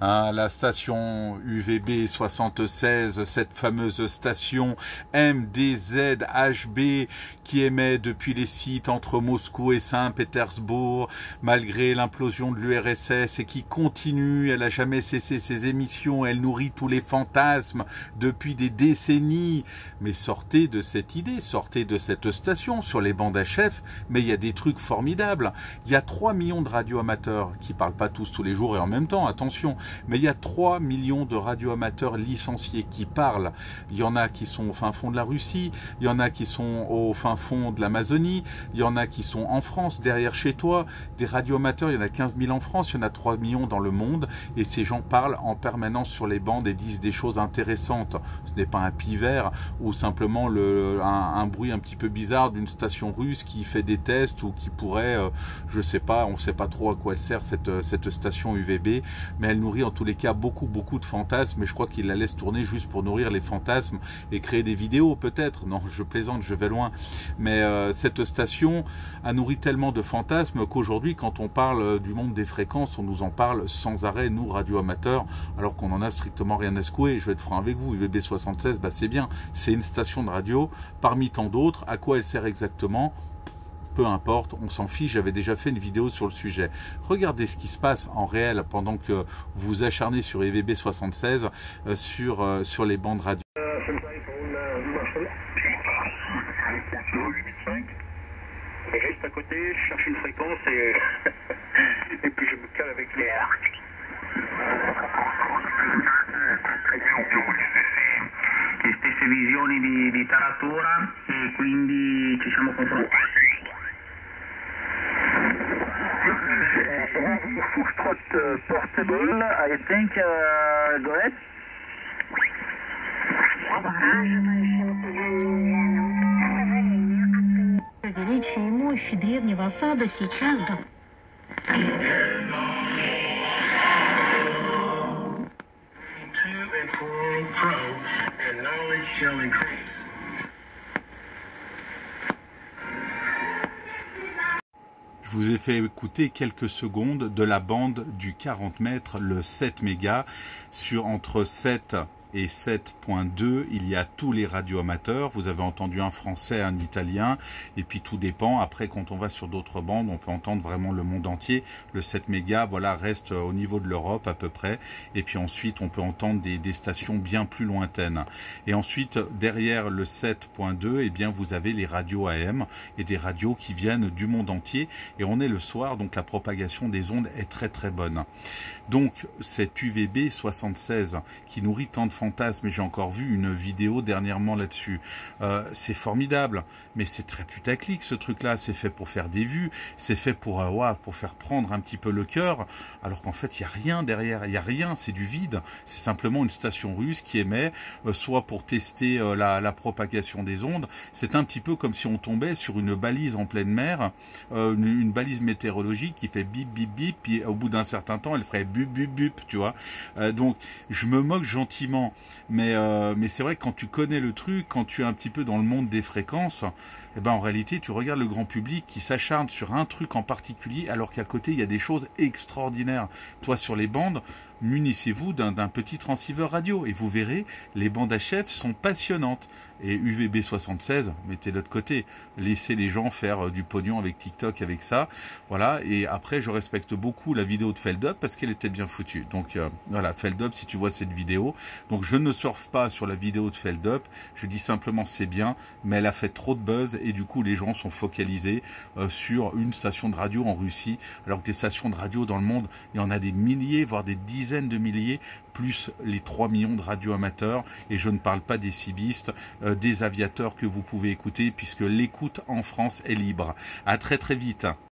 Hein, la station UVB 76, cette fameuse station MDZHB qui émet depuis les sites entre Moscou et Saint-Pétersbourg, malgré l'implosion de l'URSS, et qui continue, elle n'a jamais cessé ses émissions, elle nourrit tous les fantasmes depuis des décennies. Mais sortez de cette idée, sortez de cette station sur les bancs d'HF, mais il y a des trucs formidables. Il y a 3 millions de radioamateurs qui parlent pas tous les jours et en même temps, attention. Mais il y a 3 millions de radioamateurs licenciés qui parlent. Il y en a qui sont au fin fond de la Russie, il y en a qui sont au fin fond de l'Amazonie, il y en a qui sont en France, derrière chez toi. Des radioamateurs, il y en a 15 000 en France, il y en a 3 millions dans le monde. Et ces gens parlent en permanence sur les bandes et disent des choses intéressantes. Ce n'est pas un pivert ou simplement un bruit un petit peu bizarre d'une station russe qui fait des tests ou qui pourrait, je sais pas, on ne sait pas trop à quoi elle sert cette station UVB, mais elle nourrit en tous les cas beaucoup de fantasmes, et je crois qu'il la laisse tourner juste pour nourrir les fantasmes et créer des vidéos peut-être. Non, je plaisante, je vais loin, mais cette station a nourri tellement de fantasmes qu'aujourd'hui quand on parle du monde des fréquences, on nous en parle sans arrêt, nous radioamateurs, alors qu'on en a strictement rien à secouer. Je vais être franc avec vous, UVB 76, bah c'est bien, c'est une station de radio parmi tant d'autres. À quoi elle sert exactement ? Peu importe, on s'en fiche, j'avais déjà fait une vidéo sur le sujet. Regardez ce qui se passe en réel pendant que vous vous acharnez sur UVB 76 sur les bandes radio. Juste à côté, je cherche une fréquence et puis je me cale avec les... Queste visioni di taratura e quindi ci siamo confrontati. Foxtrot portable, I think, go ahead. Величие и мощи древнего осада сейчас да. Je vous ai fait écouter quelques secondes de la bande du 40 mètres, le 7 mégas, entre 7 et 7.2, il y a tous les radioamateurs. Vous avez entendu un français, un italien, et puis tout dépend. Après, quand on va sur d'autres bandes, on peut entendre vraiment le monde entier. Le 7 mégas, voilà, reste au niveau de l'Europe à peu près. Et puis ensuite, on peut entendre des stations bien plus lointaines. Et ensuite, derrière le 7.2, eh bien, vous avez les radios AM et des radios qui viennent du monde entier. Et on est le soir, donc la propagation des ondes est très bonne. Donc, cette UVB 76 qui nourrit tant de fantasmes, et j'ai encore vu une vidéo dernièrement là-dessus. C'est formidable, mais c'est très putaclic ce truc-là. C'est fait pour faire des vues, c'est fait pour faire prendre un petit peu le cœur, alors qu'en fait, il n'y a rien derrière, il n'y a rien, c'est du vide. C'est simplement une station russe qui émet, soit pour tester la propagation des ondes. C'est un petit peu comme si on tombait sur une balise en pleine mer, une balise météorologique qui fait bip, bip, bip, puis au bout d'un certain temps, elle ferait bup, bup, bup, tu vois. Donc, je me moque gentiment. Mais c'est vrai que quand tu connais le truc, quand tu es un petit peu dans le monde des fréquences, eh ben en réalité tu regardes le grand public qui s'acharne sur un truc en particulier alors qu'à côté il y a des choses extraordinaires. Toi sur les bandes, munissez-vous d'un petit transceiver radio et vous verrez, les bandes HF sont passionnantes. Et UVB 76, mettez-le de côté, laissez les gens faire du pognon avec TikTok, avec ça, voilà. Et après, je respecte beaucoup la vidéo de Feldup parce qu'elle était bien foutue. Donc voilà, Feldup, si tu vois cette vidéo, donc je ne surfe pas sur la vidéo de Feldup, je dis simplement c'est bien, mais elle a fait trop de buzz et du coup les gens sont focalisés sur une station de radio en Russie, alors que des stations de radio dans le monde, il y en a des milliers, voire des dizaines de milliers, plus les 3 millions de radioamateurs, et je ne parle pas des cibistes, des aviateurs que vous pouvez écouter, puisque l'écoute en France est libre. À très vite.